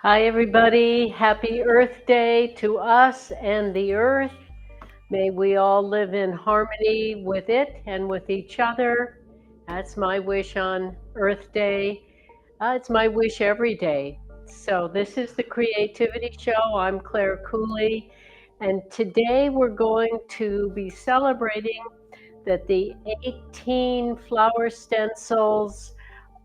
Hi, everybody. Happy Earth Day to us and the Earth. May we all live in harmony with it and with each other. That's my wish on Earth Day. It's my wish every day. So, this is the Creativity Show. I'm Clare Cooley, and today we're going to be celebrating that the 18 flower stencils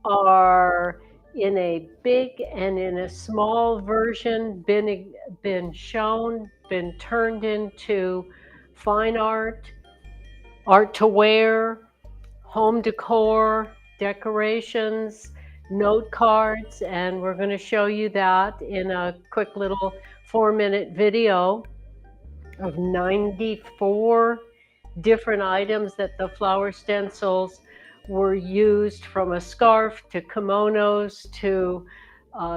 are in a big and in a small version been shown, been turned into fine art, art to wear, home decor, decorations, note cards, and we're going to show you that in a quick little 4-minute video of 94 different items that the flower stencils were used, from a scarf to kimonos to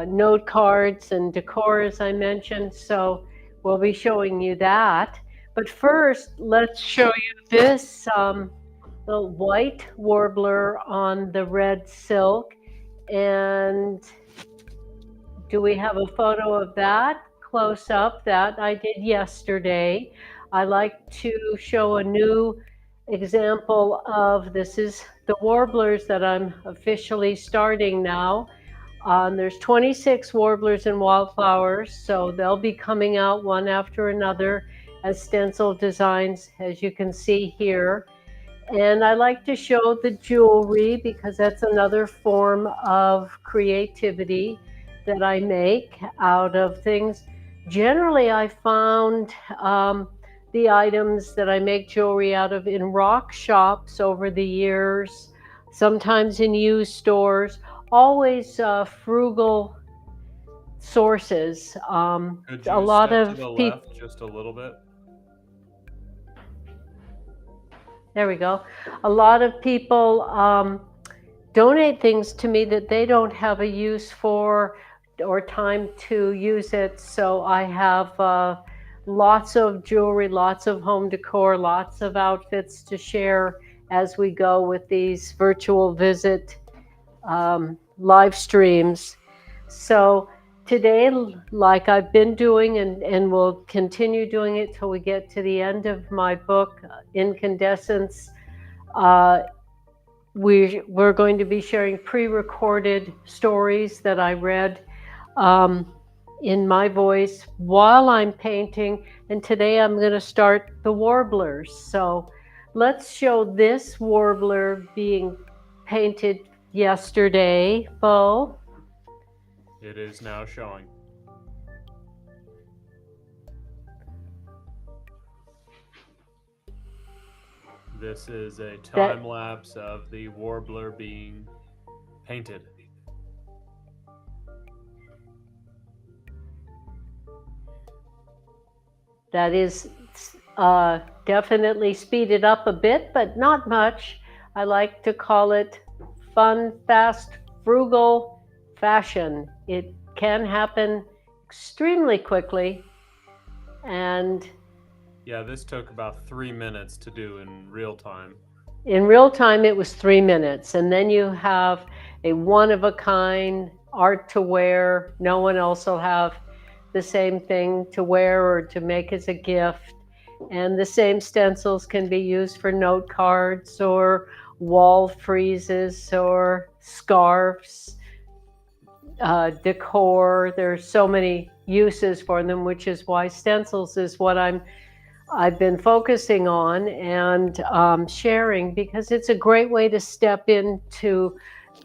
note cards and decor, as I mentioned. So we'll be showing you that. But first, let's show you this the white warbler on the red silk. And do we have a photo of that close up? That I did yesterday. I like to show a new example of, this is the warblers that I'm officially starting now. There's 26 warblers and wildflowers, so they'll be coming out one after another as stencil designs, as you can see here. And I like to show the jewelry because that's another form of creativity that I make out of things. Generally, I found the items that I make jewelry out of in rock shops over the years, sometimes in used stores, always frugal sources. Could A you lot step to of the people, left just a little bit? there we go. A lot of people donate things to me that they don't have a use for or time to use it. So I have lots of jewelry, lots of home decor, lots of outfits to share as we go with these virtual visit live streams. So today, like I've been doing and will continue doing it till we get to the end of my book, Incandescence, uh, we're going to be sharing pre-recorded stories that I read in my voice while I'm painting. And today I'm going to start the warblers. So let's show this warbler being painted yesterday, Bo. It is now showing. This is a time lapse of the warbler being painted. That is definitely speeded up a bit, but not much. I like to call it fun, fast, frugal fashion. It can happen extremely quickly. And Yeah, this took about 3 minutes to do in real time. in real time, it was 3 minutes. And then you have a one of a kind art to wear. No one else will have the same thing to wear or to make as a gift. And the same stencils can be used for note cards or wall friezes or scarves, decor. There's so many uses for them, which is why stencils is what I've been focusing on and sharing, because it's a great way to step into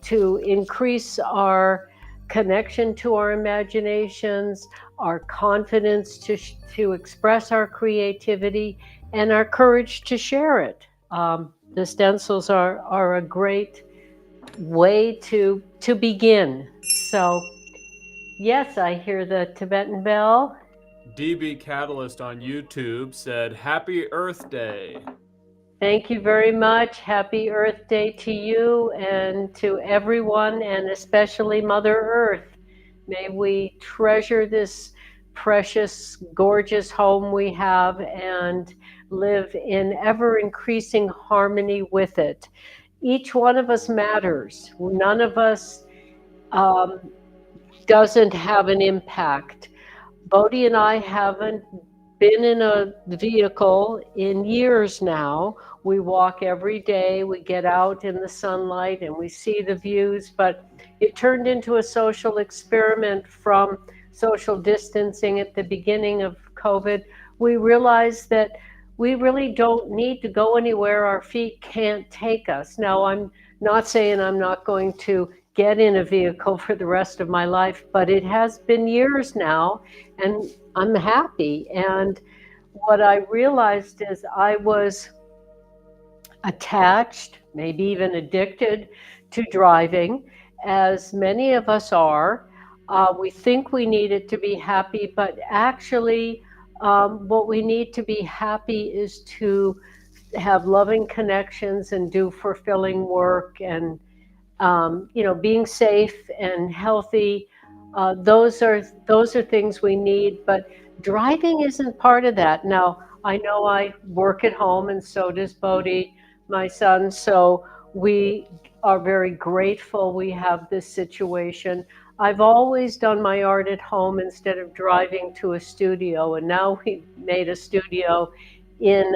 to increase our connection to our imaginations, our confidence to express our creativity, and our courage to share it. The stencils are a great way to begin. So yes, I hear the Tibetan bell. DB Catalyst on YouTube said, "Happy Earth Day." Thank you very much. Happy Earth Day to you and to everyone, and especially Mother Earth. May we treasure this precious, gorgeous home we have and live in ever increasing harmony with it. Each one of us matters. None of us um, doesn't have an impact. Bodhi and I haven't been in a vehicle in years now. We walk every day, we get out in the sunlight and we see the views, but it turned into a social experiment from social distancing at the beginning of COVID. We realized that we really don't need to go anywhere our feet can't take us. Now, I'm not saying I'm not going to get in a vehicle for the rest of my life, but it has been years now and I'm happy. And what I realized is I was attached, maybe even addicted to driving, as many of us are. We think we need it to be happy, but actually, what we need to be happy is to have loving connections and do fulfilling work and being safe and healthy. Those are things we need, but driving isn't part of that. Now, I know I work at home, and so does Bodhi, my son. So we are very grateful we have this situation. I've always done my art at home instead of driving to a studio, and now we made a studio in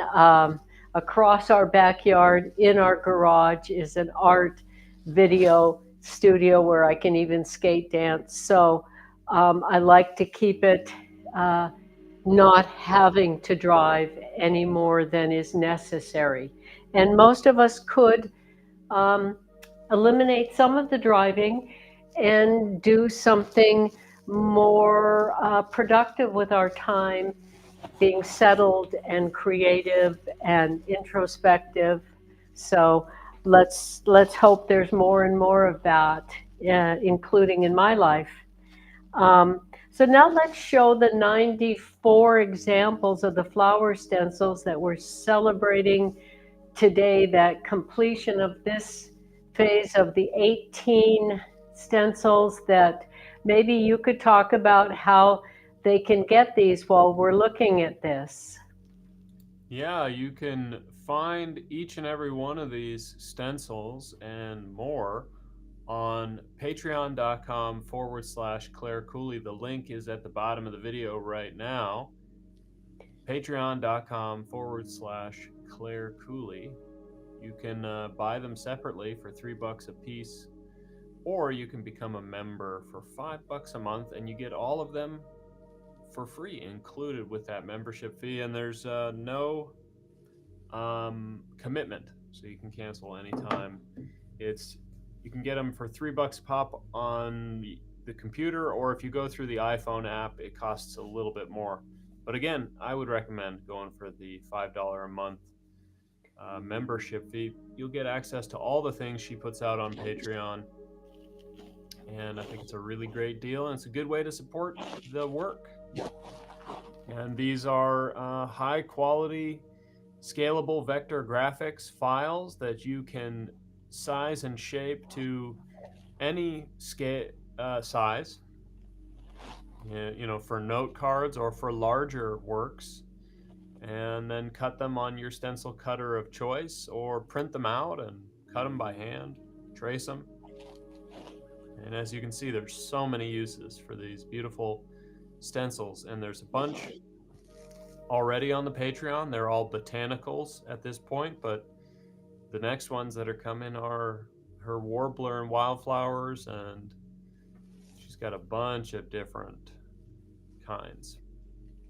across our backyard in our garage is an art video studio where I can even skate dance. So I like to keep it not having to drive any more than is necessary. And most of us could eliminate some of the driving and do something more productive with our time, being settled and creative and introspective. So let's hope there's more and more of that, including in my life. So now let's show the 94 examples of the flower stencils that we're celebrating today, that completion of this phase of the 18 stencils, that maybe you could talk about how they can get these while we're looking at this. Yeah, you can find each and every one of these stencils and more on patreon.com/Clare Cooley. The link is at the bottom of the video right now. Patreon.com/Clare Cooley. You can buy them separately for $3 a piece, or you can become a member for $5 a month, and you get all of them for free included with that membership fee. And there's no commitment, so you can cancel anytime. You can get them for $3 pop on the computer, or if you go through the iPhone app, it costs a little bit more. But again, I would recommend going for the $5 a month membership fee. You'll get access to all the things she puts out on Patreon, and I think it's a really great deal, and it's a good way to support the work. And these are high quality, scalable vector graphics files that you can size and shape to any size, for note cards or for larger works, and then cut them on your stencil cutter of choice, or print them out and cut them by hand, trace them. And as you can see, there's so many uses for these beautiful stencils, and there's a bunch already on the Patreon. They're all botanicals at this point, but the next ones that are coming are her warbler and wildflowers, and she's got a bunch of different kinds.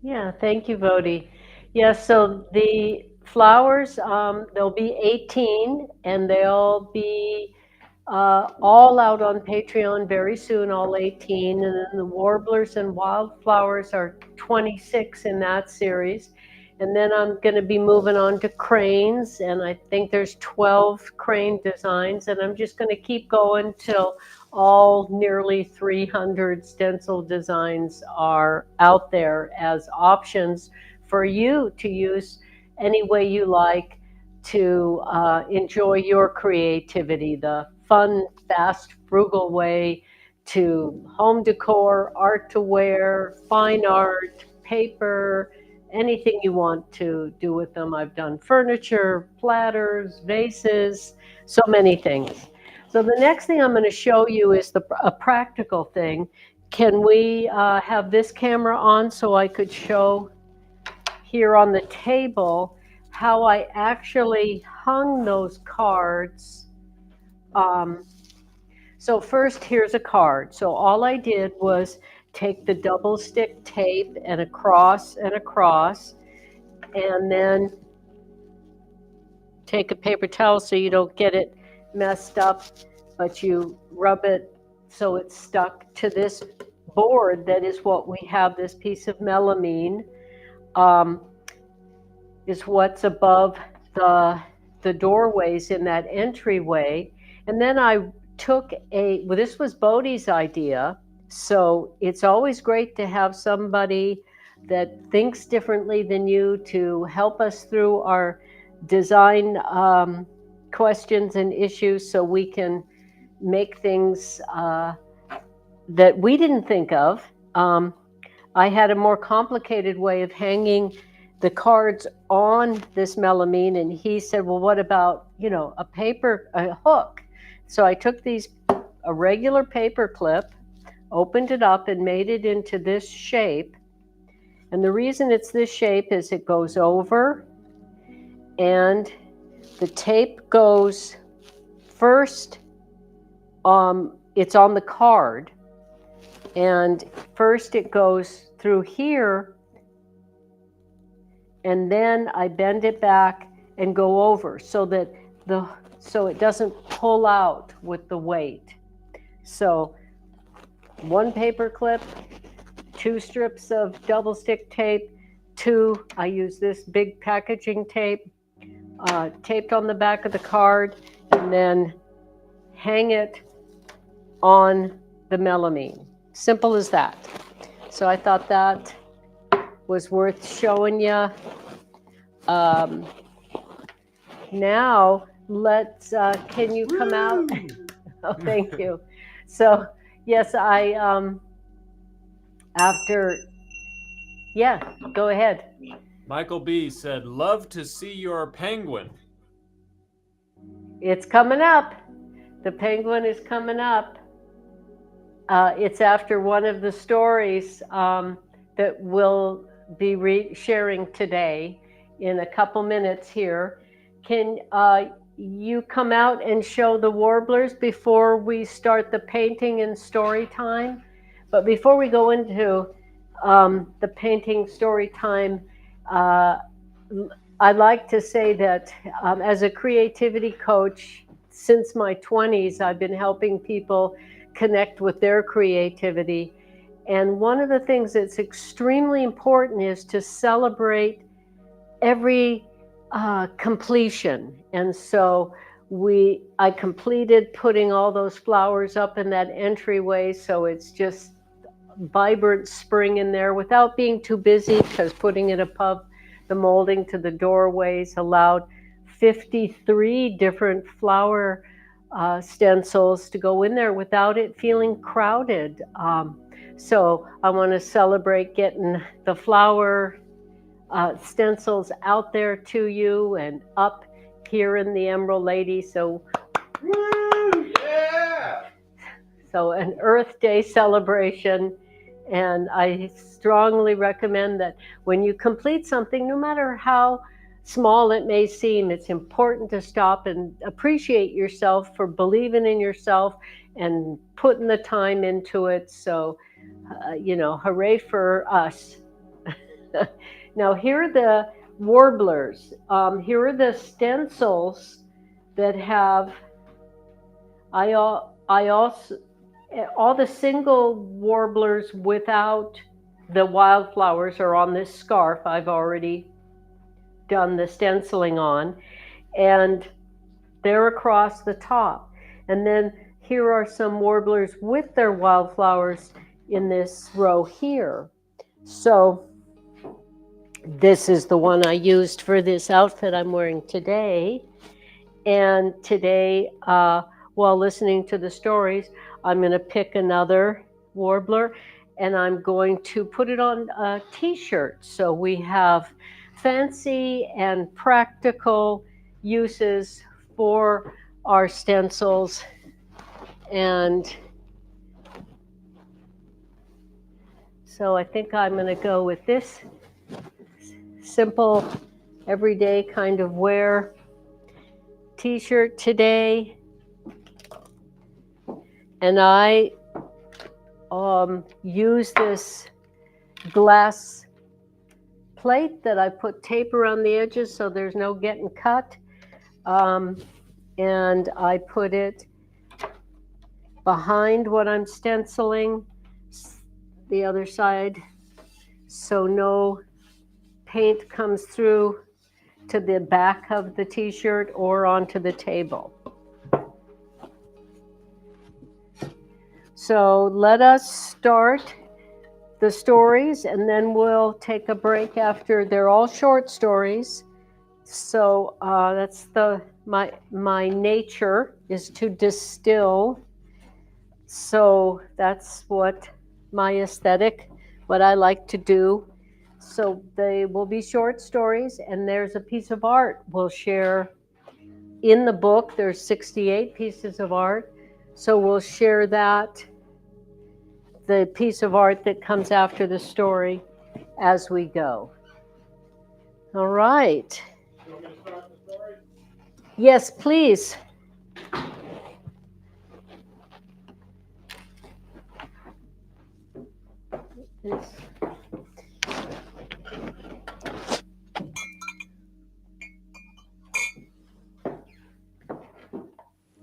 Yeah, thank you, Bodhi. Yeah, so the flowers, there'll be 18, and they'll be all out on Patreon very soon, all 18. And then the warblers and wildflowers are 26 in that series. And then I'm going to be moving on to cranes, and I think there's 12 crane designs, and I'm just going to keep going till all nearly 300 stencil designs are out there as options for you to use any way you like to enjoy your creativity, the fun, fast, frugal way to home decor, art to wear, fine art, paper, anything you want to do with them. I've done furniture, platters, vases, so many things. So the next thing I'm going to show you is a practical thing. can we have this camera on so I could show here on the table how I actually hung those cards. So first, here's a card. So all I did was take the double stick tape and across, and then take a paper towel so you don't get it messed up, but you rub it so it's stuck to this board. That is what we have. This piece of melamine is what's above the doorways in that entryway. And then I took well, this was Bodhi's idea. So it's always great to have somebody that thinks differently than you to help us through our design questions and issues, so we can make things that we didn't think of. I had a more complicated way of hanging the cards on this melamine, and he said, well, what about, a hook? So I took a regular paper clip, opened it up, and made it into this shape. And the reason it's this shape is it goes over, and the tape goes first, it's on the card, and first it goes through here, and then I bend it back and go over so that so it doesn't pull out with the weight. So one paper clip, 2 strips of double stick tape, I use this big packaging tape, taped on the back of the card, and then hang it on the melamine. Simple as that. So I thought that was worth showing you. Now let's, can you come out? Oh, thank you. So yes, go ahead. Michael B. said, love to see your penguin. It's coming up. The penguin is coming up. It's after one of the stories that we'll be sharing today in a couple minutes here. Can you come out and show the warblers before we start the painting and story time? But before we go into the painting story time, I'd like to say that as a creativity coach, since my 20s, I've been helping people connect with their creativity. And one of the things that's extremely important is to celebrate every completion. And so I completed putting all those flowers up in that entryway, so it's just vibrant spring in there without being too busy, because putting it above the molding to the doorways allowed 53 different flower stencils to go in there without it feeling crowded. So I want to celebrate getting the flower stencils out there to you and up here in the Emerald Lady. So, woo, yeah! So an Earth Day celebration. And I strongly recommend that when you complete something, no matter how small it may seem, it's important to stop and appreciate yourself for believing in yourself and putting the time into it. So, hooray for us. Now, here are the warblers. Here are the stencils that have, all the single warblers without the wildflowers are on this scarf I've already done the stenciling on, and they're across the top. And then here are some warblers with their wildflowers in this row here. So this is the one I used for this outfit I'm wearing today. And today, while listening to the stories, I'm going to pick another warbler and I'm going to put it on a t-shirt. So we have fancy and practical uses for our stencils. And So I think I'm going to go with this simple, everyday kind of wear t-shirt today. And I use this glass plate that I put tape around the edges so there's no getting cut. And I put it behind what I'm stenciling, the other side, so no paint comes through to the back of the t-shirt or onto the table. So let us start the stories, and then we'll take a break after. They're all short stories. So that's my nature is to distill. So that's what my aesthetic, what I like to do. So they will be short stories, and there's a piece of art we'll share in the book. There's 68 pieces of art. So we'll share that, the piece of art that comes after the story, as we go. All right. You want me to start the story? Yes, please.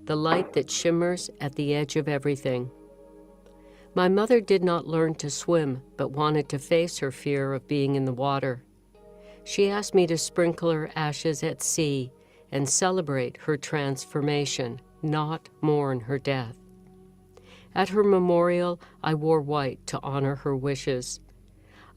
The light that shimmers at the edge of everything. My mother did not learn to swim, but wanted to face her fear of being in the water. She asked me to sprinkle her ashes at sea and celebrate her transformation, not mourn her death. At her memorial, I wore white to honor her wishes.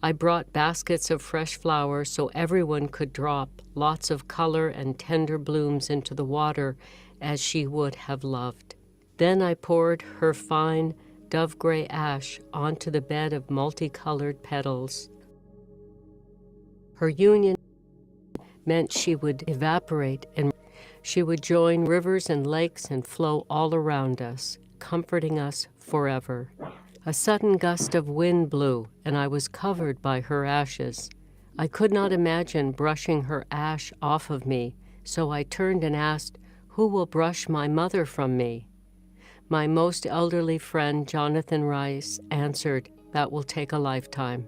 I brought baskets of fresh flowers so everyone could drop lots of color and tender blooms into the water as she would have loved. Then I poured her fine dove-gray ash onto the bed of multicolored petals. Her union meant she would evaporate and she would join rivers and lakes and flow all around us, comforting us forever. A sudden gust of wind blew, and I was covered by her ashes. I could not imagine brushing her ash off of me, so I turned and asked, "Who will brush my mother from me?" My most elderly friend, Jonathan Rice, answered, "That will take a lifetime."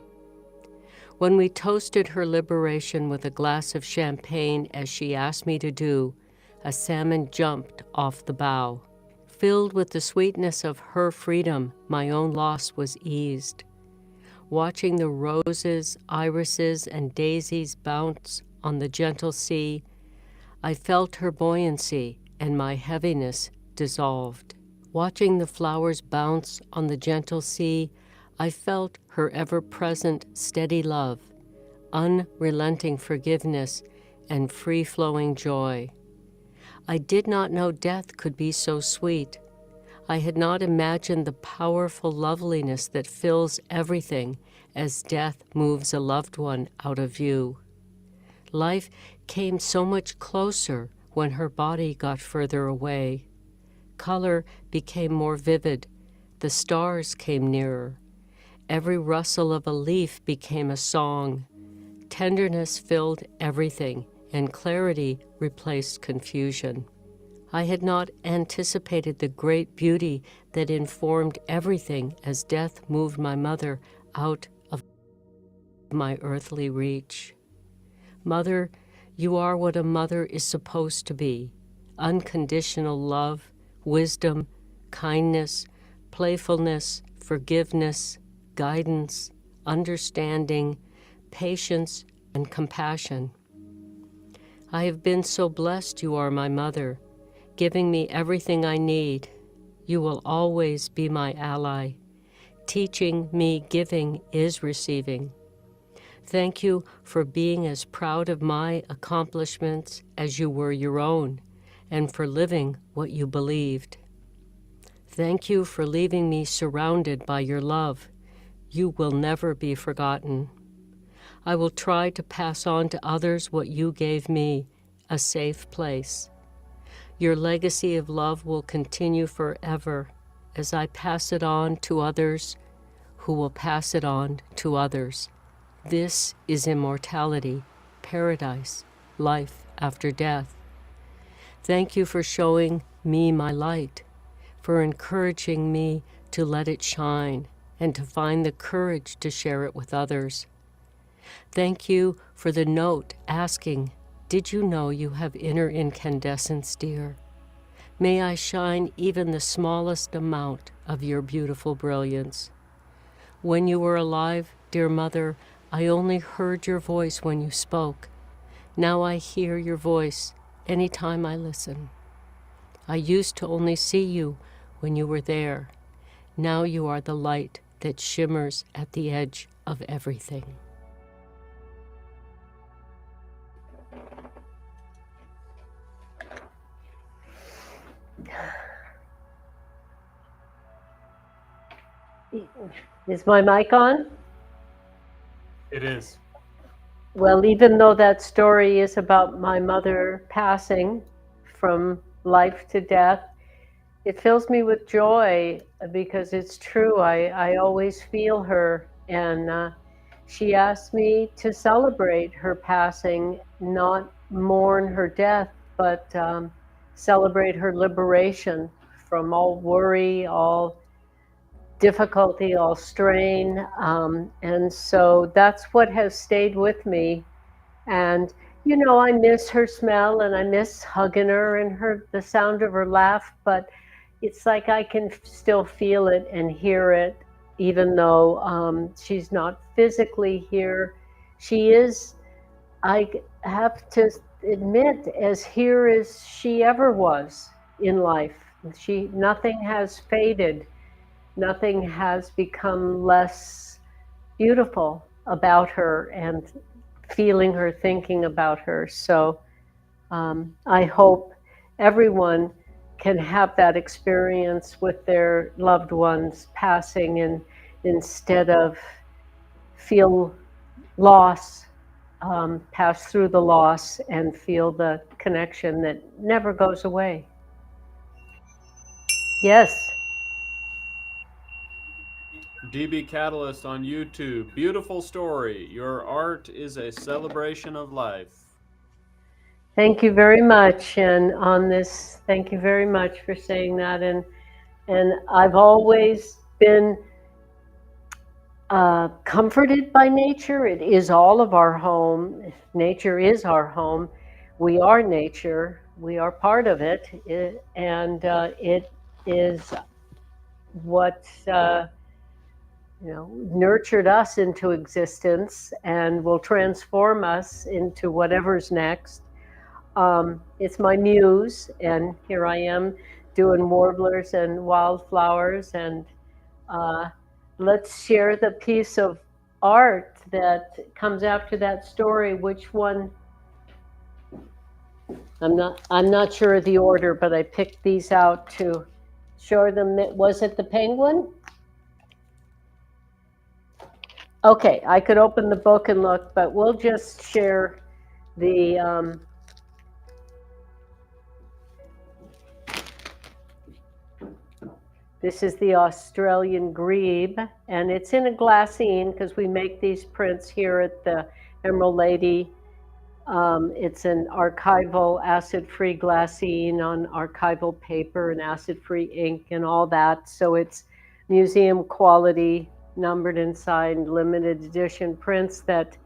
When we toasted her liberation with a glass of champagne, as she asked me to do, a salmon jumped off the bow. Filled with the sweetness of her freedom, my own loss was eased. Watching the roses, irises, and daisies bounce on the gentle sea, I felt her buoyancy, and my heaviness dissolved. Watching the flowers bounce on the gentle sea, I felt her ever-present steady love, unrelenting forgiveness, and free-flowing joy. I did not know death could be so sweet. I had not imagined the powerful loveliness that fills everything as death moves a loved one out of view. Life came so much closer when her body got further away. Color became more vivid. The stars came nearer. Every rustle of a leaf became a song. Tenderness filled everything, and clarity replaced confusion. I had not anticipated the great beauty that informed everything as death moved my mother out of my earthly reach. Mother, you are what a mother is supposed to be: unconditional love, wisdom, kindness, playfulness, forgiveness, guidance, understanding, patience, and compassion. I have been so blessed you are my mother, giving me everything I need. You will always be my ally. Teaching me giving is receiving. Thank you for being as proud of my accomplishments as you were your own, and for living what you believed. Thank you for leaving me surrounded by your love. You will never be forgotten. I will try to pass on to others what you gave me, a safe place. Your legacy of love will continue forever as I pass it on to others who will pass it on to others. This is immortality, paradise, life after death. Thank you for showing me my light, for encouraging me to let it shine and to find the courage to share it with others. Thank you for the note asking, "Did you know you have inner incandescence, dear? May I shine even the smallest amount of your beautiful brilliance. When you were alive, dear Mother, I only heard your voice when you spoke. Now I hear your voice anytime I listen. I used to only see you when you were there. Now you are the light that shimmers at the edge of everything." Is my mic on? It is. Well, even though that story is about my mother passing from life to death, it fills me with joy because it's true. I always feel her, and she asked me to celebrate her passing, not mourn her death, but celebrate her liberation from all worry, all difficulty, all strain. And so that's what has stayed with me. And, you know, I miss her smell and I miss hugging her and the sound of her laugh, but it's like I can still feel it and hear it, even though she's not physically here. She is, I have to admit, as here as she ever was in life. Nothing has faded. Nothing has become less beautiful about her and feeling her, thinking about her. So I hope everyone can have that experience with their loved ones passing, and instead of feel loss, pass through the loss and feel the connection that never goes away. Yes. DB Catalyst on YouTube. Beautiful story. Your art is a celebration of life. Thank you very much. And on this, thank you very much for saying that. And I've always been comforted by nature. It is all of our home. Nature is our home. We are nature. We are part of it. And it is what nurtured us into existence and will transform us into whatever's next. It's my muse, and here I am doing warblers and wildflowers, and let's share the piece of art that comes after that story. Which one? I'm not sure of the order, but I picked these out to show them. Was it the penguin? Okay, I could open the book and look, but we'll just share the this is the Australian grebe, and it's in a glassine because we make these prints here at the Emerald Lady. It's an archival acid-free glassine on archival paper and acid-free ink and all that. So it's museum quality, numbered and signed, limited edition prints that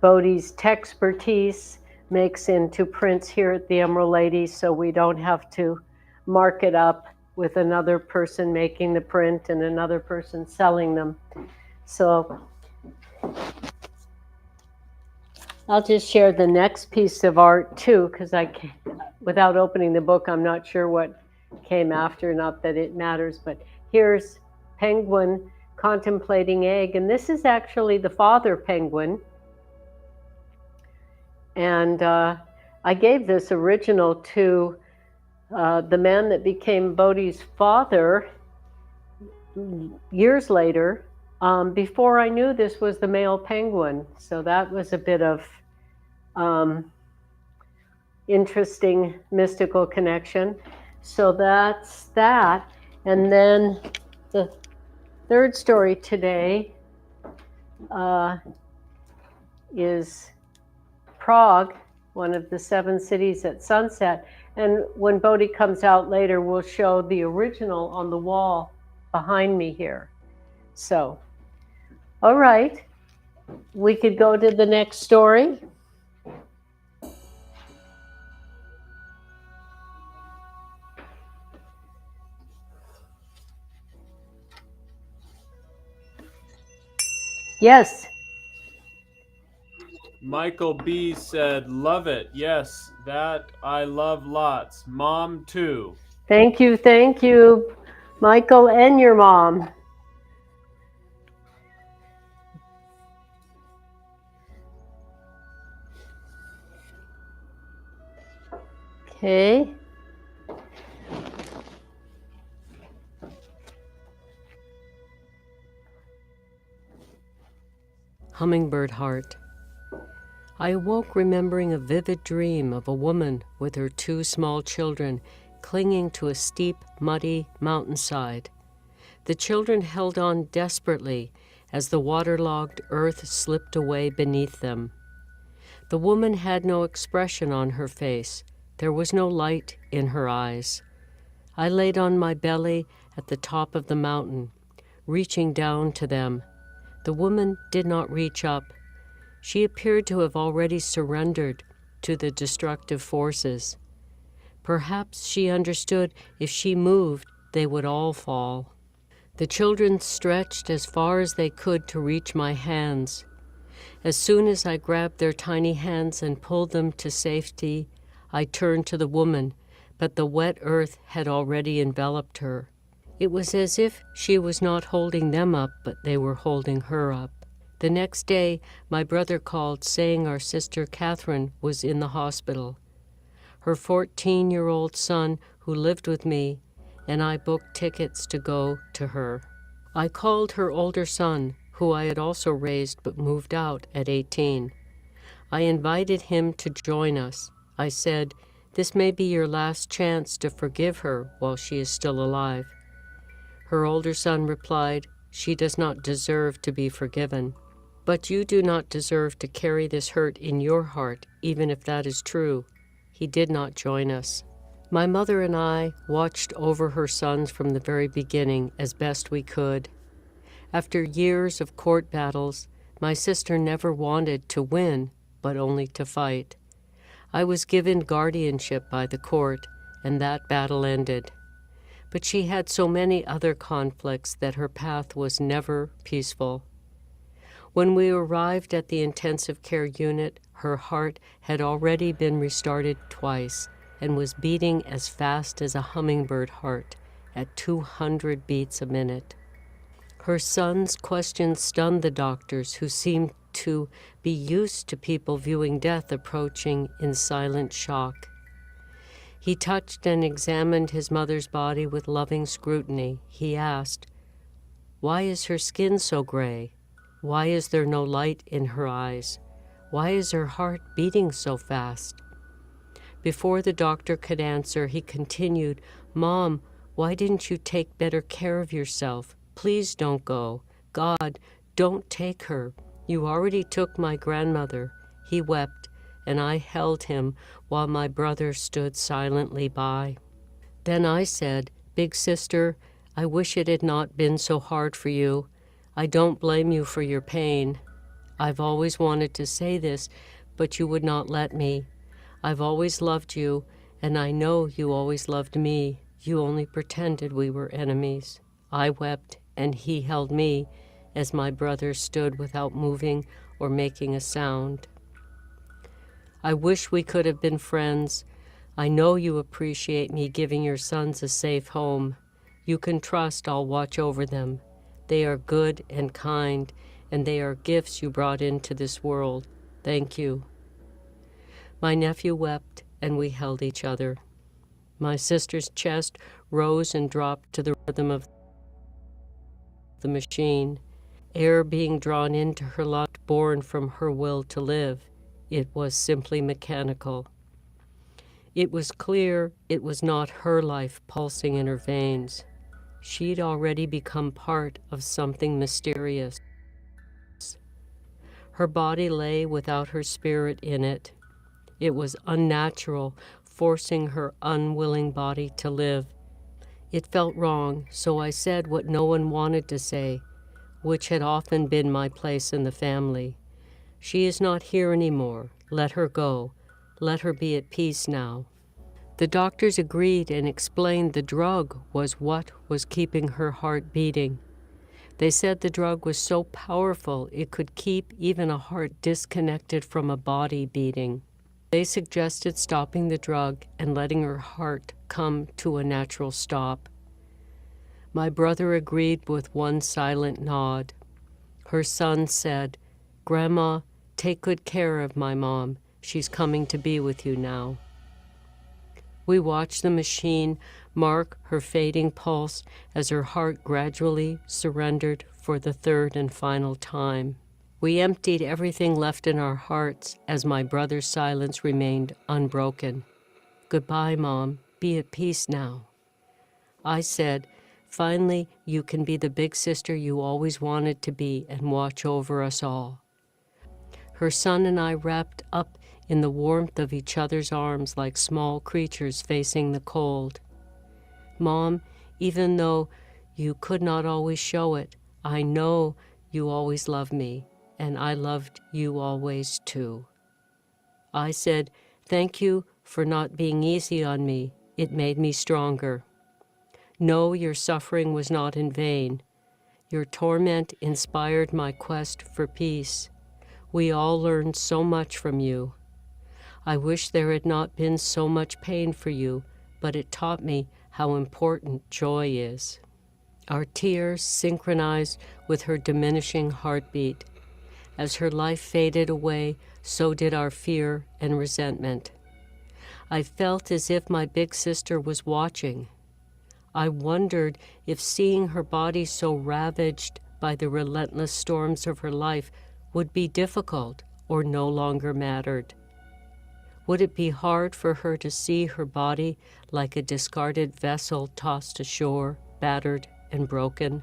Bodhi's Texpertise makes into prints here at the Emerald Lady, so we don't have to mark it up with another person making the print and another person selling them. So I'll just share the next piece of art too, because without opening the book, I'm not sure what came after, not that it matters, but here's penguin contemplating egg, and this is actually the father penguin. And I gave this original to the man that became Bodhi's father years later, before I knew this was the male penguin. So that was a bit of interesting mystical connection. So that's that. And then third story today is Prague, one of the 7 cities at sunset. And when Bodhi comes out later, we'll show the original on the wall behind me here. So, all right, we could go to the next story. Yes. Michael B said, love it. Yes, that I love lots. Mom, too. Thank you, Michael and your mom. Okay. Hummingbird Heart. I awoke remembering a vivid dream of a woman with her 2 small children clinging to a steep, muddy mountainside. The children held on desperately as the waterlogged earth slipped away beneath them. The woman had no expression on her face. There was no light in her eyes. I laid on my belly at the top of the mountain, reaching down to them. The woman did not reach up. She appeared to have already surrendered to the destructive forces. Perhaps she understood if she moved, they would all fall. The children stretched as far as they could to reach my hands. As soon as I grabbed their tiny hands and pulled them to safety, I turned to the woman, but the wet earth had already enveloped her. It was as if she was not holding them up, but they were holding her up. The next day, my brother called saying our sister Catherine was in the hospital. Her 14-year-old son, who lived with me, and I booked tickets to go to her. I called her older son, who I had also raised but moved out at 18. I invited him to join us. I said, "This may be your last chance to forgive her while she is still alive." Her older son replied, "She does not deserve to be forgiven." "But you do not deserve to carry this hurt in your heart, even if that is true." He did not join us. My mother and I watched over her sons from the very beginning as best we could. After years of court battles, my sister never wanted to win, but only to fight. I was given guardianship by the court, and that battle ended. But she had so many other conflicts that her path was never peaceful. When we arrived at the intensive care unit, her heart had already been restarted twice and was beating as fast as a hummingbird heart at 200 beats a minute. Her son's questions stunned the doctors, who seemed to be used to people viewing death approaching in silent shock. He touched and examined his mother's body with loving scrutiny. He asked, "Why is her skin so gray? Why is there no light in her eyes? Why is her heart beating so fast?" Before the doctor could answer, he continued, "Mom, why didn't you take better care of yourself? Please don't go. God, don't take her. You already took my grandmother." He wept, and I held him while my brother stood silently by. Then I said, "Big sister, I wish it had not been so hard for you. I don't blame you for your pain. I've always wanted to say this, but you would not let me. I've always loved you, and I know you always loved me. You only pretended we were enemies." I wept, and he held me as my brother stood without moving or making a sound. "I wish we could have been friends. I know you appreciate me giving your sons a safe home. You can trust I'll watch over them. They are good and kind, and they are gifts you brought into this world. Thank you." My nephew wept, and we held each other. My sister's chest rose and dropped to the rhythm of the machine, air being drawn into her lungs, born from her will to live. It was simply mechanical. It was clear it was not her life pulsing in her veins. She'd already become part of something mysterious. Her body lay without her spirit in it. It was unnatural, forcing her unwilling body to live. It felt wrong, so I said what no one wanted to say, which had often been my place in the family. She is not here anymore. Let her go. Let her be at peace now. The doctors agreed and explained the drug was what was keeping her heart beating. They said the drug was so powerful it could keep even a heart disconnected from a body beating. They suggested stopping the drug and letting her heart come to a natural stop. My brother agreed with one silent nod. Her son said, "Grandma, take good care of my mom. She's coming to be with you now." We watched the machine mark her fading pulse as her heart gradually surrendered for the third and final time. We emptied everything left in our hearts as my brother's silence remained unbroken. "Goodbye, Mom. Be at peace now." I said, "Finally, you can be the big sister you always wanted to be and watch over us all." Her son and I wrapped up in the warmth of each other's arms like small creatures facing the cold. "Mom, even though you could not always show it, I know you always loved me, and I loved you always too." I said, "Thank you for not being easy on me. It made me stronger. No, your suffering was not in vain. Your torment inspired my quest for peace. We all learned so much from you. I wish there had not been so much pain for you, but it taught me how important joy is." Our tears synchronized with her diminishing heartbeat. As her life faded away, so did our fear and resentment. I felt as if my big sister was watching. I wondered if seeing her body so ravaged by the relentless storms of her life would be difficult or no longer mattered. Would it be hard for her to see her body like a discarded vessel tossed ashore, battered and broken?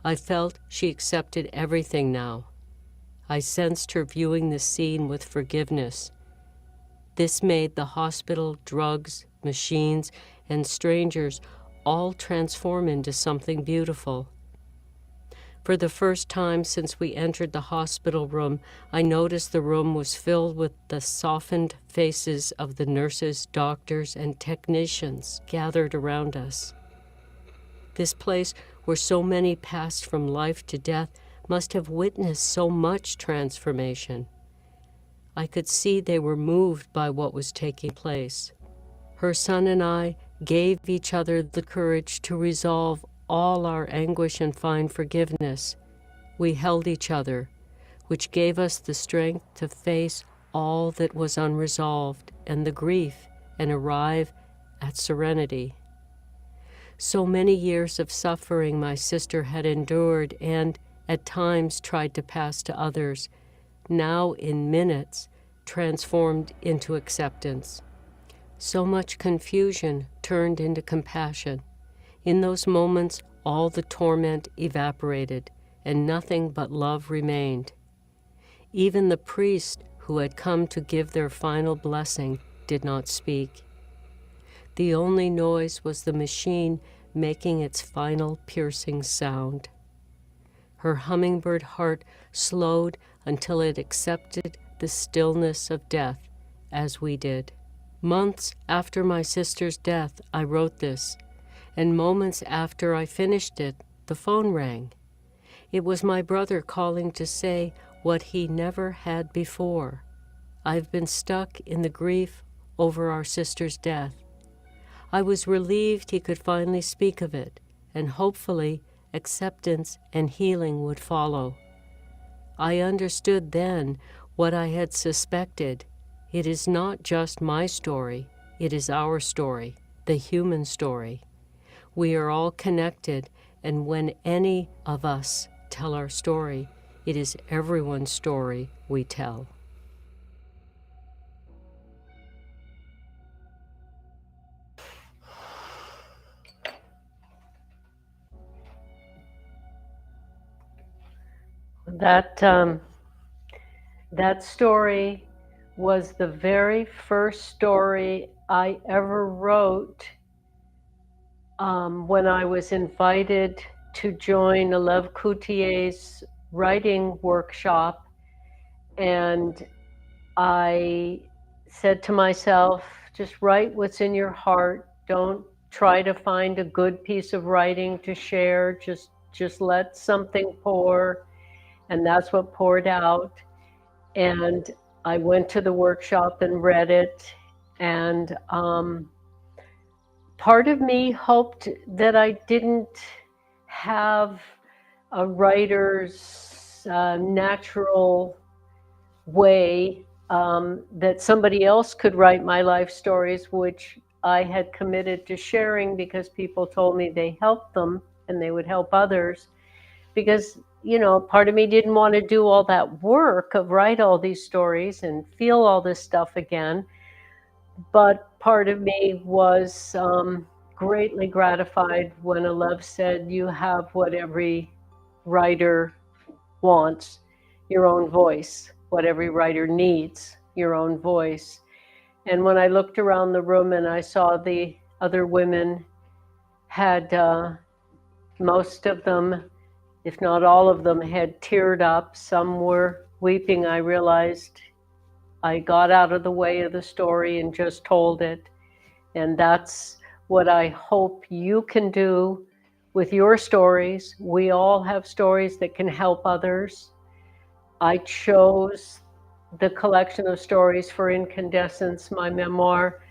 I felt she accepted everything now. I sensed her viewing the scene with forgiveness. This made the hospital, drugs, machines, and strangers all transform into something beautiful. For the first time since we entered the hospital room, I noticed the room was filled with the softened faces of the nurses, doctors, and technicians gathered around us. This place, where so many passed from life to death, must have witnessed so much transformation. I could see they were moved by what was taking place. Her son and I gave each other the courage to resolve all our anguish and find forgiveness. We held each other, which gave us the strength to face all that was unresolved and the grief and arrive at serenity. So many years of suffering my sister had endured and, at times, tried to pass to others, now in minutes transformed into acceptance. So much confusion turned into compassion. In those moments, all the torment evaporated, and nothing but love remained. Even the priest who had come to give their final blessing did not speak. The only noise was the machine making its final piercing sound. Her hummingbird heart slowed until it accepted the stillness of death, as we did. Months after my sister's death, I wrote this, and moments after I finished it, the phone rang. It was my brother calling to say what he never had before. I've been stuck in the grief over our sister's death. I was relieved he could finally speak of it, and hopefully acceptance and healing would follow. I understood then what I had suspected. It is not just my story, it is our story, the human story. We are all connected, and when any of us tell our story, it is everyone's story we tell. That story was the very first story I ever wrote when I was invited to join Lev Coutier's writing workshop. And I said to myself, just write what's in your heart. Don't try to find a good piece of writing to share. Just let something pour. And that's what poured out. And I went to the workshop and read it. And part of me hoped that I didn't have a writer's natural way, that somebody else could write my life stories, which I had committed to sharing because people told me they helped them and they would help others. Because, part of me didn't want to do all that work of write all these stories and feel all this stuff again. But part of me was greatly gratified when Lev said, you have what every writer wants, your own voice. What every writer needs, your own voice. And when I looked around the room and I saw the other women had, most of them, if not all of them, had teared up. Some were weeping. I realized I got out of the way of the story and just told it. And that's what I hope you can do with your stories. We all have stories that can help others. I chose the collection of stories for Incandescence, my memoir.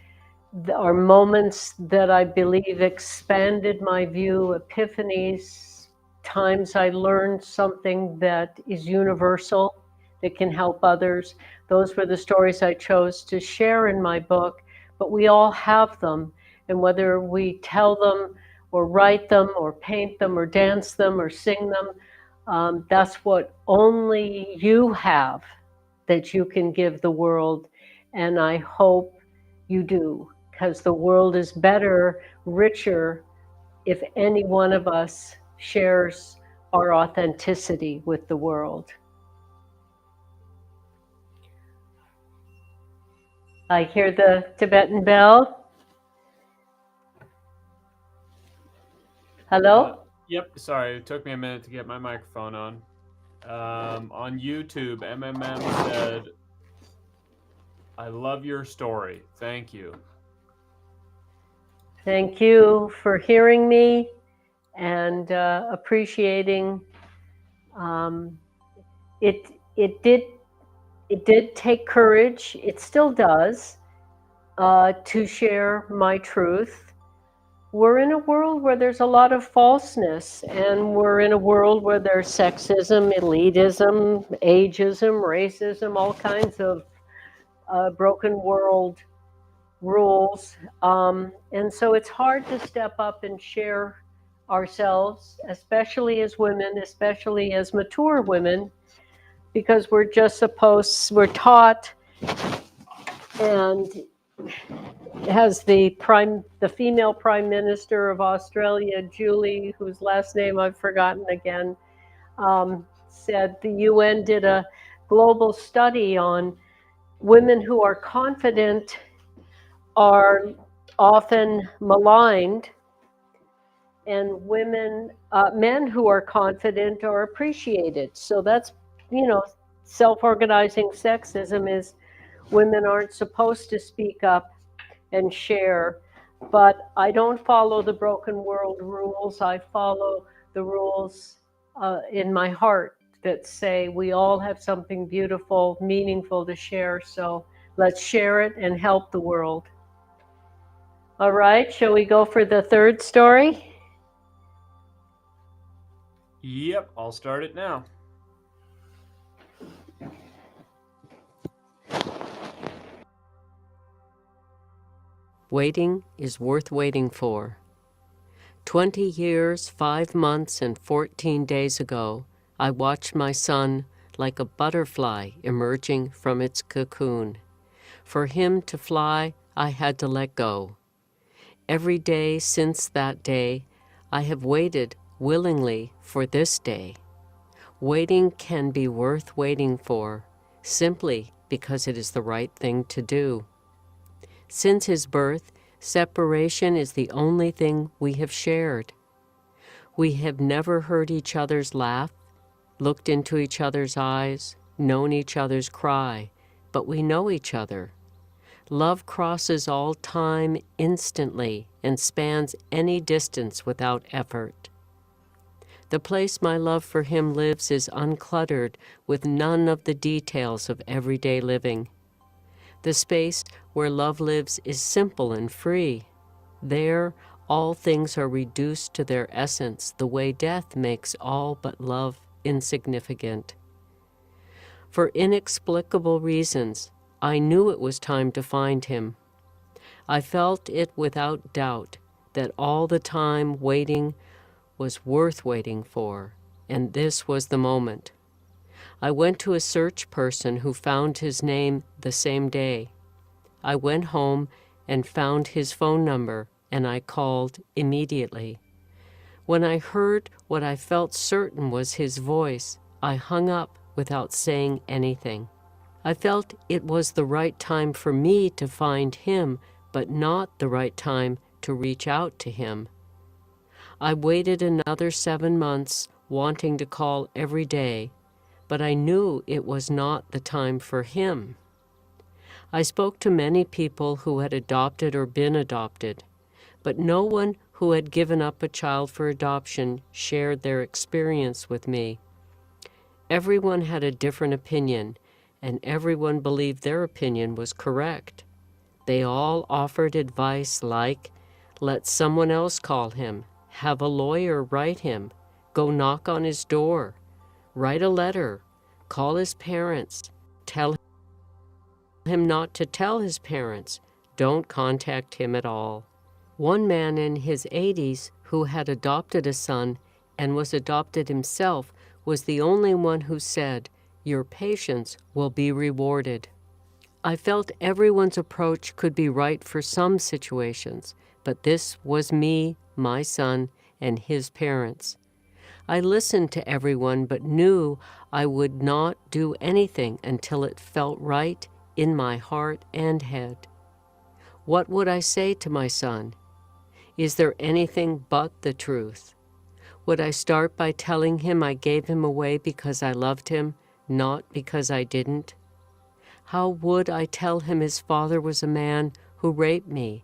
There are moments that I believe expanded my view, epiphanies, times I learned something that is universal, that can help others. Those were the stories I chose to share in my book, but we all have them. And whether we tell them or write them or paint them or dance them or sing them, that's what only you have that you can give the world. And I hope you do, because the world is better, richer, if any one of us shares our authenticity with the world. I hear the Tibetan bell. Hello? Yep, sorry, it took me a minute to get my microphone on. On YouTube, MMM said, I love your story. Thank you. Thank you for hearing me and appreciating. It did take courage. It still does, to share my truth. We're in a world where there's a lot of falseness, and we're in a world where there's sexism, elitism, ageism, racism, all kinds of broken world rules. And so it's hard to step up and share ourselves, especially as women, especially as mature women, because we're taught, and has the female prime minister of Australia, Julie, whose last name I've forgotten again, said the UN did a global study on women who are confident are often maligned, and men who are confident are appreciated. So that's, self-organizing sexism is women aren't supposed to speak up and share. But I don't follow the broken world rules. I follow the rules in my heart that say we all have something beautiful, meaningful to share. So let's share it and help the world. All right, shall we go for the third story? Yep, I'll start it now. Waiting is worth waiting for. 20 years, 5 months, and 14 days ago, I watched my son like a butterfly emerging from its cocoon. For him to fly, I had to let go. Every day since that day, I have waited willingly for this day. Waiting can be worth waiting for, simply because it is the right thing to do. Since his birth, separation is the only thing we have shared. We have never heard each other's laugh, looked into each other's eyes, known each other's cry, but we know each other. Love crosses all time instantly and spans any distance without effort. The place my love for him lives is uncluttered with none of the details of everyday living. The space where love lives is simple and free. There, all things are reduced to their essence, the way death makes all but love insignificant. For inexplicable reasons, I knew it was time to find him. I felt it without doubt that all the time waiting was worth waiting for, and this was the moment. I went to a search person who found his name the same day. I went home and found his phone number, and I called immediately. When I heard what I felt certain was his voice, I hung up without saying anything. I felt it was the right time for me to find him, but not the right time to reach out to him. I waited another 7 months, wanting to call every day, but I knew it was not the time for him. I spoke to many people who had adopted or been adopted, but no one who had given up a child for adoption shared their experience with me. Everyone had a different opinion, and everyone believed their opinion was correct. They all offered advice like, let someone else call him, have a lawyer write him, go knock on his door, write a letter, call his parents, tell him not to tell his parents, don't contact him at all. One man in his 80s who had adopted a son and was adopted himself was the only one who said, your patience will be rewarded. I felt everyone's approach could be right for some situations, but this was me, my son, and his parents. I listened to everyone but knew I would not do anything until it felt right in my heart and head. What would I say to my son? Is there anything but the truth? Would I start by telling him I gave him away because I loved him, not because I didn't? How would I tell him his father was a man who raped me,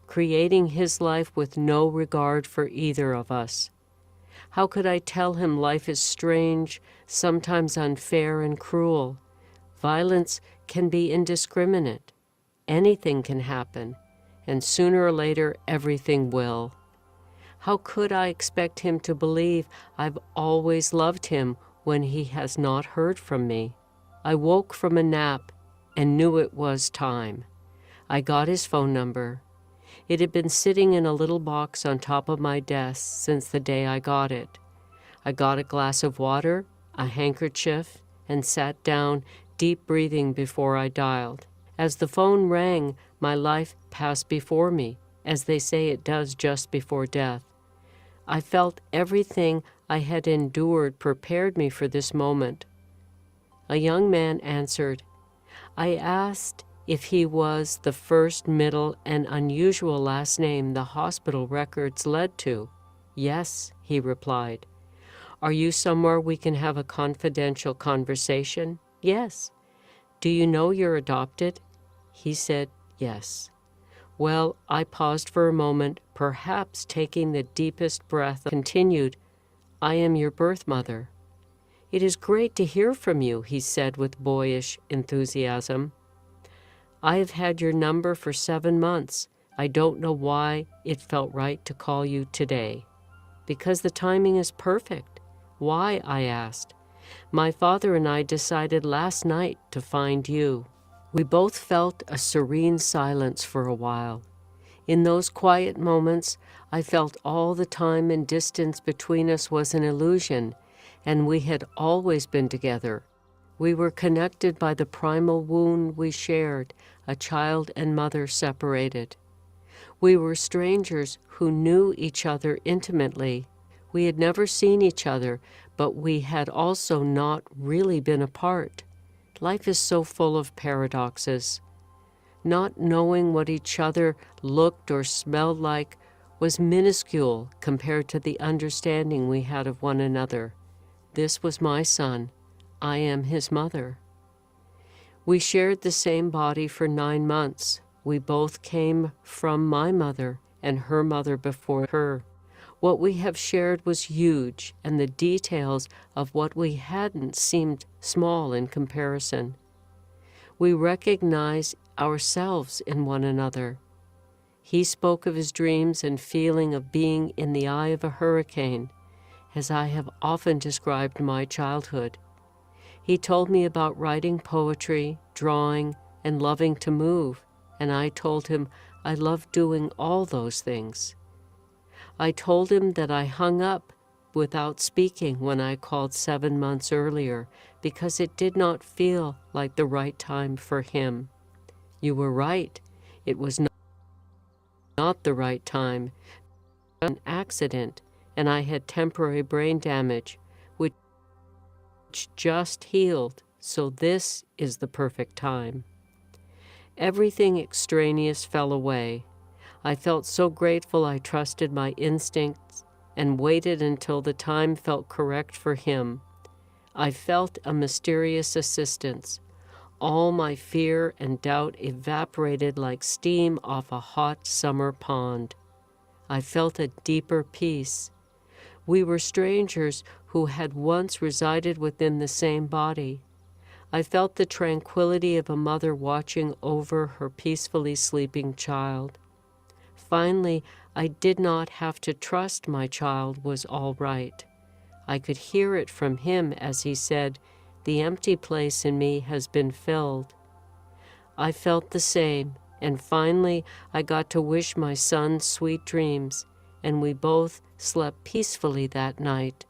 creating his life with no regard for either of us? How could I tell him life is strange, sometimes unfair and cruel? Violence can be indiscriminate. Anything can happen, and sooner or later everything will. How could I expect him to believe I've always loved him when he has not heard from me? I woke from a nap and knew it was time. I got his phone number. It had been sitting in a little box on top of my desk since the day I got it. I got a glass of water, a handkerchief, and sat down, deep breathing before I dialed. As the phone rang, my life passed before me, as they say it does just before death. I felt everything I had endured prepared me for this moment. A young man answered. I asked if he was the first, middle, and unusual last name the hospital records led to. Yes, he replied. Are you somewhere we can have a confidential conversation? Yes. Do you know you're adopted? He said yes. Well, I paused for a moment, perhaps taking the deepest breath, continued, I am your birth mother. It is great to hear from you, he said with boyish enthusiasm. I have had your number for 7 months. I don't know why it felt right to call you today. Because the timing is perfect. Why? I asked. My father and I decided last night to find you. We both felt a serene silence for a while. In those quiet moments, I felt all the time and distance between us was an illusion, and we had always been together. We were connected by the primal wound we shared, a child and mother separated. We were strangers who knew each other intimately. We had never seen each other, but we had also not really been apart. Life is so full of paradoxes. Not knowing what each other looked or smelled like was minuscule compared to the understanding we had of one another. This was my son. I am his mother. We shared the same body for 9 months. We both came from my mother and her mother before her. What we have shared was huge, and the details of what we hadn't seemed small in comparison. We recognize ourselves in one another. He spoke of his dreams and feeling of being in the eye of a hurricane, as I have often described my childhood. He told me about writing poetry, drawing, and loving to move, and I told him I loved doing all those things. I told him that I hung up without speaking when I called 7 months earlier because it did not feel like the right time for him. You were right. It was not the right time. An accident, and I had temporary brain damage, which just healed, so this is the perfect time. Everything extraneous fell away. I felt so grateful I trusted my instincts and waited until the time felt correct for him. I felt a mysterious assistance. All my fear and doubt evaporated like steam off a hot summer pond. I felt a deeper peace. We were strangers who had once resided within the same body. I felt the tranquility of a mother watching over her peacefully sleeping child. Finally, I did not have to trust my child was all right. I could hear it from him as he said, "The empty place in me has been filled." I felt the same, and finally I got to wish my son sweet dreams, and we both slept peacefully that night.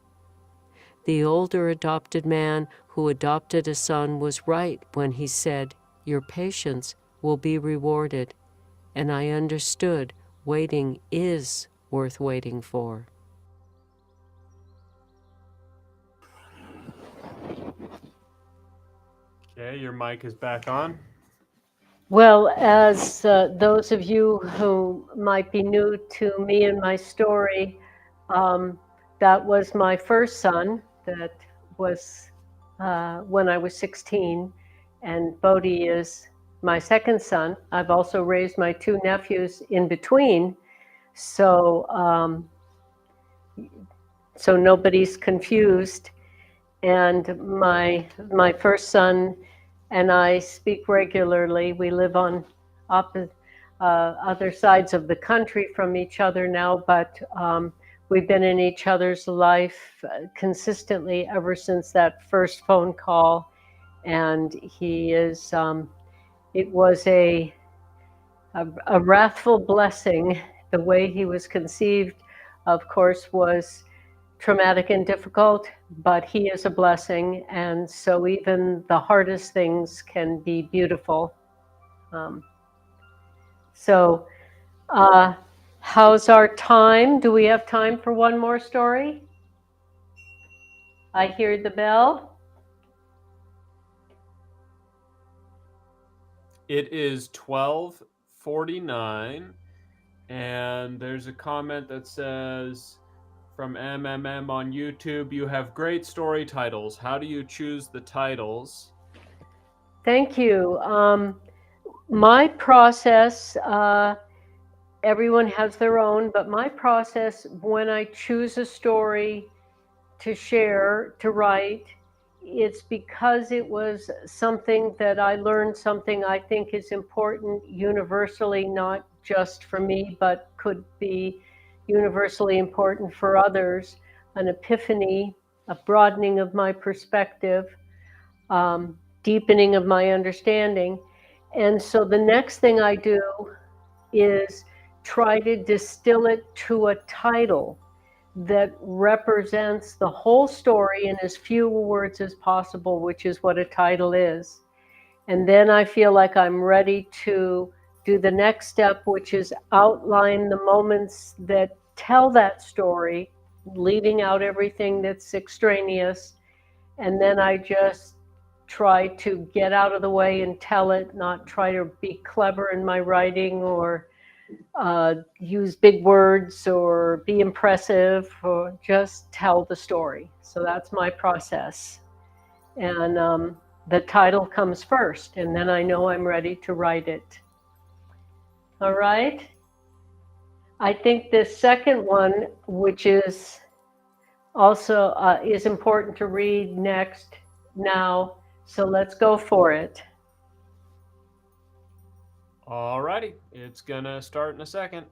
The older adopted man who adopted a son was right when he said, "Your patience will be rewarded," and I understood waiting is worth waiting for. Okay, your mic is back on. Well, as those of you who might be new to me and my story, that was my first son. That was when I was 16, and Bodhi is my second son. I've also raised my 2 nephews in between, so nobody's confused. And my first son and I speak regularly. We live on other sides of the country from each other now, but we've been in each other's life consistently ever since that first phone call. And he is, it was a wrathful blessing. The way he was conceived, of course, was traumatic and difficult, but he is a blessing. And so even the hardest things can be beautiful. How's our time? Do we have time for one more story? I hear the bell. It is 12:49, and there's a comment that says, from MMM on YouTube, "You have great story titles. How do you choose the titles?" Thank you. My process, everyone has their own, but my process when I choose a story to share, to write, it's because it was something that I learned, something I think is important universally, not just for me, but could be universally important for others, an epiphany, a broadening of my perspective, deepening of my understanding. And so the next thing I do is try to distill it to a title that represents the whole story in as few words as possible, which is what a title is. And then I feel like I'm ready to do the next step, which is outline the moments that tell that story leaving out everything that's extraneous. And then I just try to get out of the way and tell it, not try to be clever in my writing or use big words or be impressive, or just tell the story. So that's my process. And the title comes first, and then I know I'm ready to write it. All right. I think this second one, which is also is important to read next now. So let's go for it. Alrighty, it's gonna start in a second.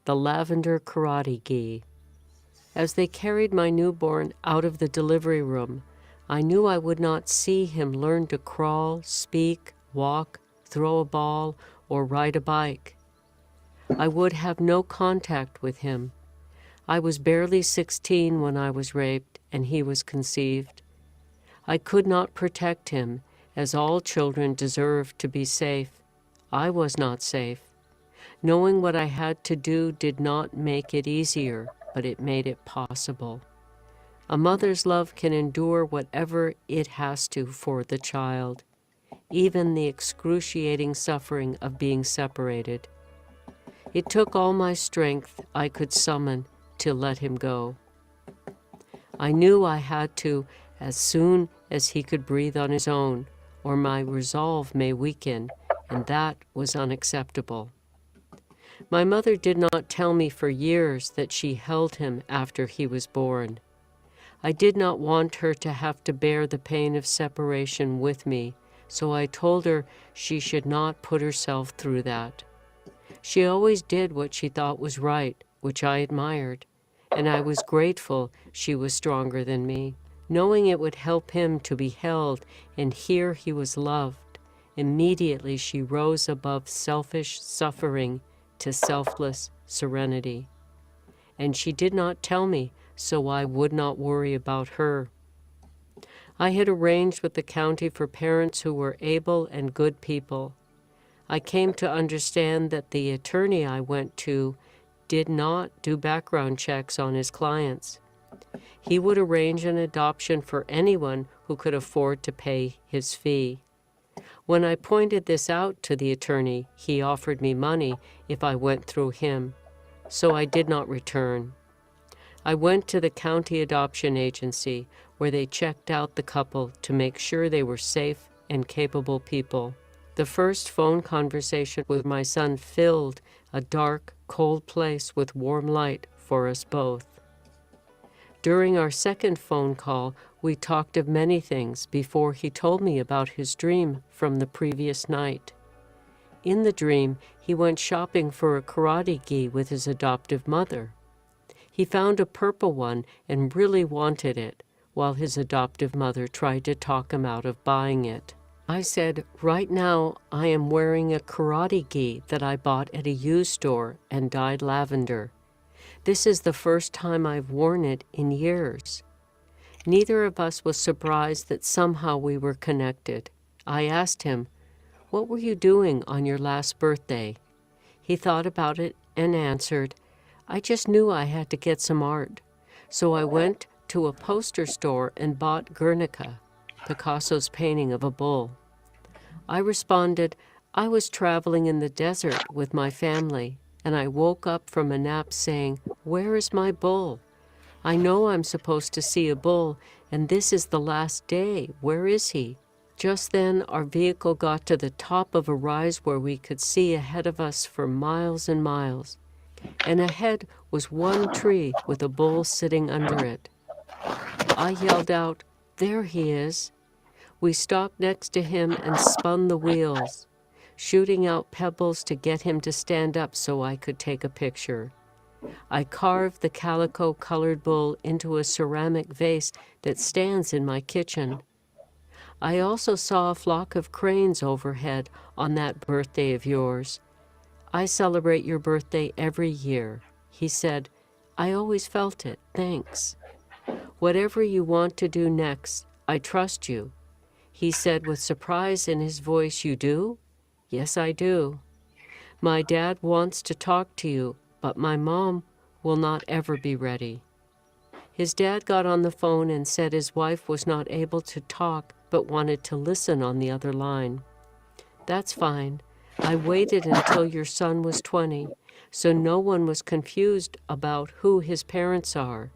The Lavender Karate Gi. As they carried my newborn out of the delivery room, I knew I would not see him learn to crawl, speak, walk, throw a ball, or ride a bike. I would have no contact with him. I was barely 16 when I was raped and he was conceived. I could not protect him, as all children deserve to be safe. I was not safe. Knowing what I had to do did not make it easier, but it made it possible. A mother's love can endure whatever it has to for the child, even the excruciating suffering of being separated. It took all my strength I could summon to let him go. I knew I had to as soon as he could breathe on his own, or my resolve may weaken, and that was unacceptable. My mother did not tell me for years that she held him after he was born. I did not want her to have to bear the pain of separation with me, so I told her she should not put herself through that. She always did what she thought was right, which I admired, and I was grateful she was stronger than me. Knowing it would help him to be held and hear he was loved, immediately she rose above selfish suffering to selfless serenity. And she did not tell me, so I would not worry about her. I had arranged with the county for parents who were able and good people. I came to understand that the attorney I went to did not do background checks on his clients. He would arrange an adoption for anyone who could afford to pay his fee. When I pointed this out to the attorney, he offered me money if I went through him, so I did not return. I went to the county adoption agency, where they checked out the couple to make sure they were safe and capable people. The first phone conversation with my son filled a dark, cold place with warm light for us both. During our second phone call, we talked of many things before he told me about his dream from the previous night. In the dream, he went shopping for a karate gi with his adoptive mother. He found a purple one and really wanted it, while his adoptive mother tried to talk him out of buying it. I said, "Right now I am wearing a karate gi that I bought at a used store and dyed lavender. This is the first time I've worn it in years." Neither of us was surprised that somehow we were connected. I asked him, "What were you doing on your last birthday?" He thought about it and answered, "I just knew I had to get some art. So I went to a poster store and bought Guernica, Picasso's painting of a bull." I responded, "I was traveling in the desert with my family, and I woke up from a nap saying, 'Where is my bull? I know I'm supposed to see a bull, and this is the last day. Where is he?' Just then, our vehicle got to the top of a rise where we could see ahead of us for miles and miles, and ahead was one tree with a bull sitting under it. I yelled out, 'There he is!' We stopped next to him and spun the wheels, shooting out pebbles to get him to stand up so I could take a picture. I carved the calico-colored bull into a ceramic vase that stands in my kitchen. I also saw a flock of cranes overhead on that birthday of yours. I celebrate your birthday every year." He said, "I always felt it, thanks. Whatever you want to do next, I trust you." He said with surprise in his voice, "You do?" Yes, I do. My dad wants to talk to you, but my mom will not ever be ready. His dad got on the phone and said his wife was not able to talk but wanted to listen on the other line. That's fine. I waited until your son was 20, so no one was confused about who his parents are.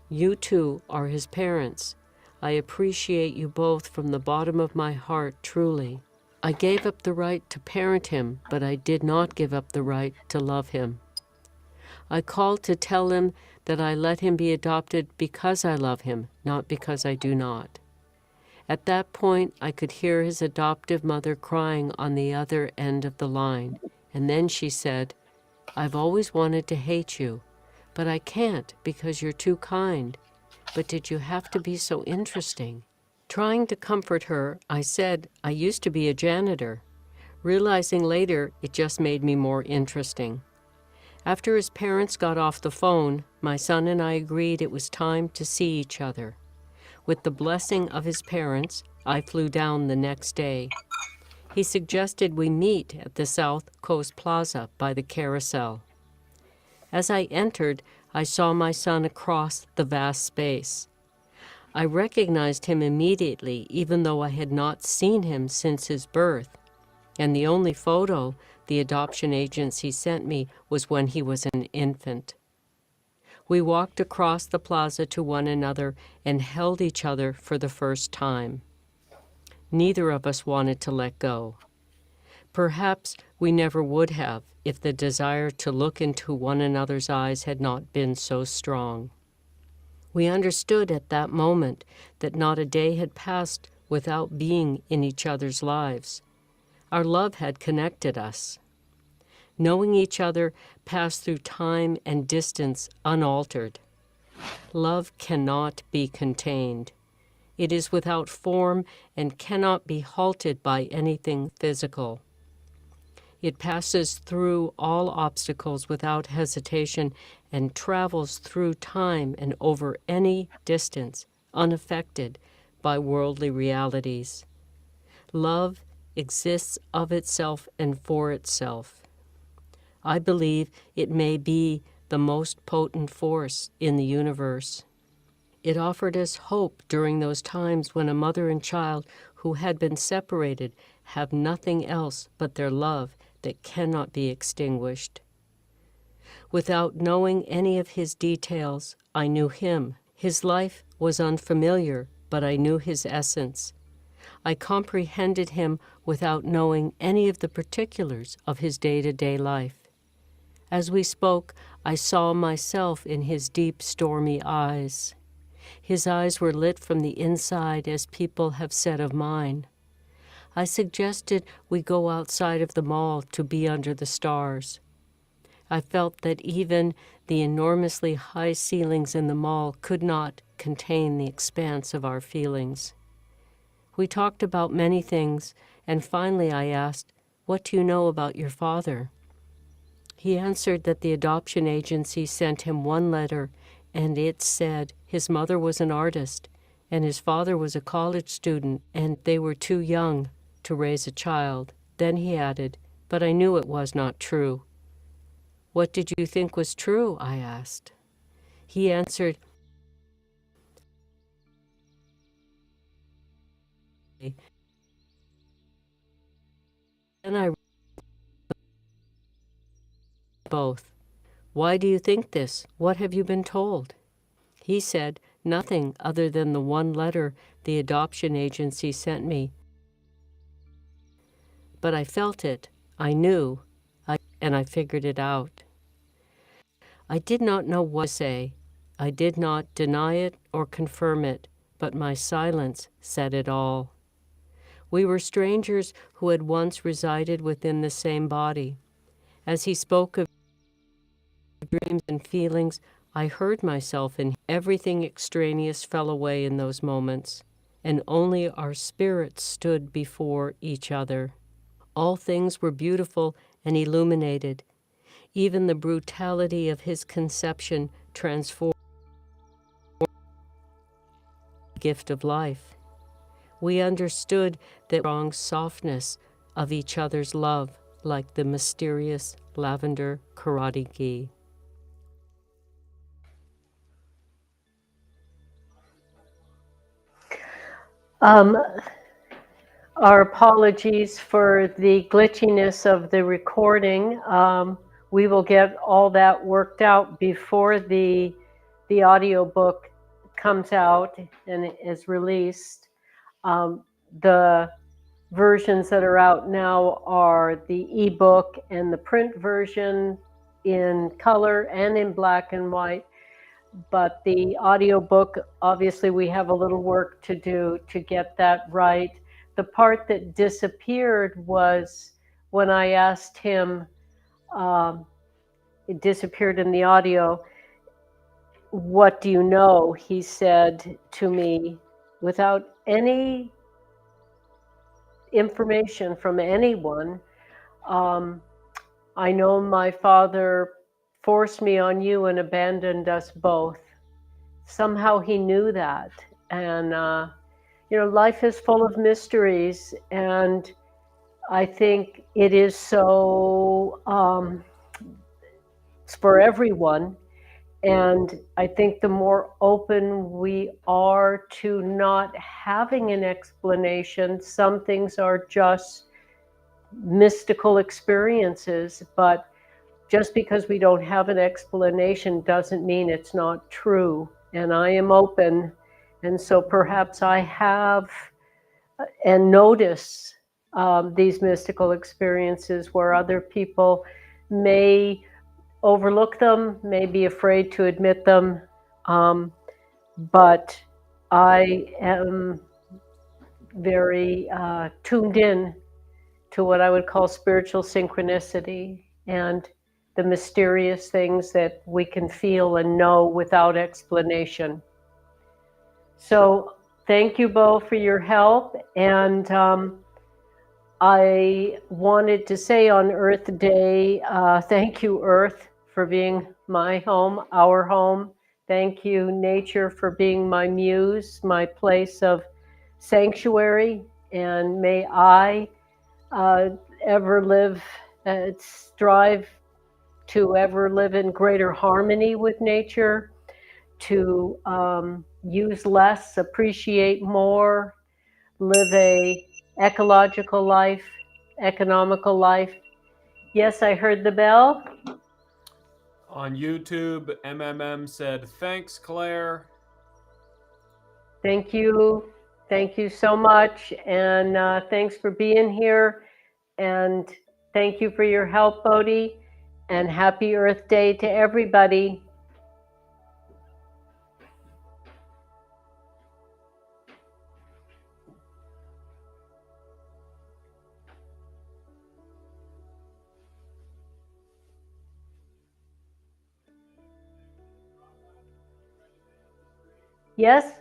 You two are his parents. I appreciate you both from the bottom of my heart, truly. I gave up the right to parent him, but I did not give up the right to love him. I called to tell him that I let him be adopted because I love him, not because I do not. At that point, I could hear his adoptive mother crying on the other end of the line, and then she said, I've always wanted to hate you, but I can't because you're too kind. But did you have to be so interesting? Trying to comfort her, I said I used to be a janitor, realizing later it just made me more interesting. After his parents got off the phone, my son and I agreed it was time to see each other. With the blessing of his parents, I flew down the next day. He suggested we meet at the South Coast Plaza by the carousel. As I entered, I saw my son across the vast space. I recognized him immediately, even though I had not seen him since his birth, and the only photo the adoption agency sent me was when he was an infant. We walked across the plaza to one another and held each other for the first time. Neither of us wanted to let go. Perhaps we never would have if the desire to look into one another's eyes had not been so strong. We understood at that moment that not a day had passed without being in each other's lives. Our love had connected us. Knowing each other passed through time and distance unaltered. Love cannot be contained. It is without form and cannot be halted by anything physical. It passes through all obstacles without hesitation and travels through time and over any distance, unaffected by worldly realities. Love exists of itself and for itself. I believe it may be the most potent force in the universe. It offered us hope during those times when a mother and child who had been separated have nothing else but their love that cannot be extinguished. Without knowing any of his details, I knew him. His life was unfamiliar, but I knew his essence. I comprehended him without knowing any of the particulars of his day-to-day life. As we spoke, I saw myself in his deep, stormy eyes. His eyes were lit from the inside, as people have said of mine. I suggested we go outside of the mall to be under the stars. I felt that even the enormously high ceilings in the mall could not contain the expanse of our feelings. We talked about many things, and finally I asked, "What do you know about your father?" He answered that the adoption agency sent him one letter, and it said his mother was an artist, and his father was a college student, and they were too young to raise a child. Then he added, "But I knew it was not true." "What did you think was true?" I asked. He answered, and I both. "Why do you think this? What have you been told?" He said, "Nothing other than the one letter the adoption agency sent me. But I felt it. I knew. And I figured it out." I did not know what to say. I did not deny it or confirm it, but my silence said it all. We were strangers who had once resided within the same body. As he spoke of dreams and feelings, I heard myself, and everything extraneous fell away in those moments, and only our spirits stood before each other. All things were beautiful and illuminated. Even the brutality of his conception transformed the gift of life. We understood that strong softness of each other's love, like the mysterious lavender karate gi. Our apologies for the glitchiness of the recording. We will get all that worked out before the audiobook comes out and is released. The versions that are out now are the ebook and the print version in color and in black and white. But the audiobook, obviously, we have a little work to do to get that right. The part that disappeared was when I asked him, it disappeared in the audio, what do you know? He said to me, without any information from anyone, I know my father forced me on you and abandoned us both. Somehow he knew that. And, life is full of mysteries. And I think it is so, it's for everyone. And I think the more open we are to not having an explanation, some things are just mystical experiences, but just because we don't have an explanation doesn't mean it's not true. And I am open. And so perhaps I have and notice these mystical experiences where other people may overlook them, may be afraid to admit them. But I am very tuned in to what I would call spiritual synchronicity and the mysterious things that we can feel and know without explanation. So thank you both for your help. And I wanted to say on Earth Day, thank you, Earth, for being my home, our home. Thank you, nature, for being my muse, my place of sanctuary. And may I ever live, strive to ever live in greater harmony with nature, to use less, appreciate more, live a ecological life, economical life. Yes, I heard the bell. On YouTube, MMM said, "Thanks, Claire." Thank you. Thank you so much. And thanks for being here. And thank you for your help, Bodhi. And happy Earth Day to everybody. Yes?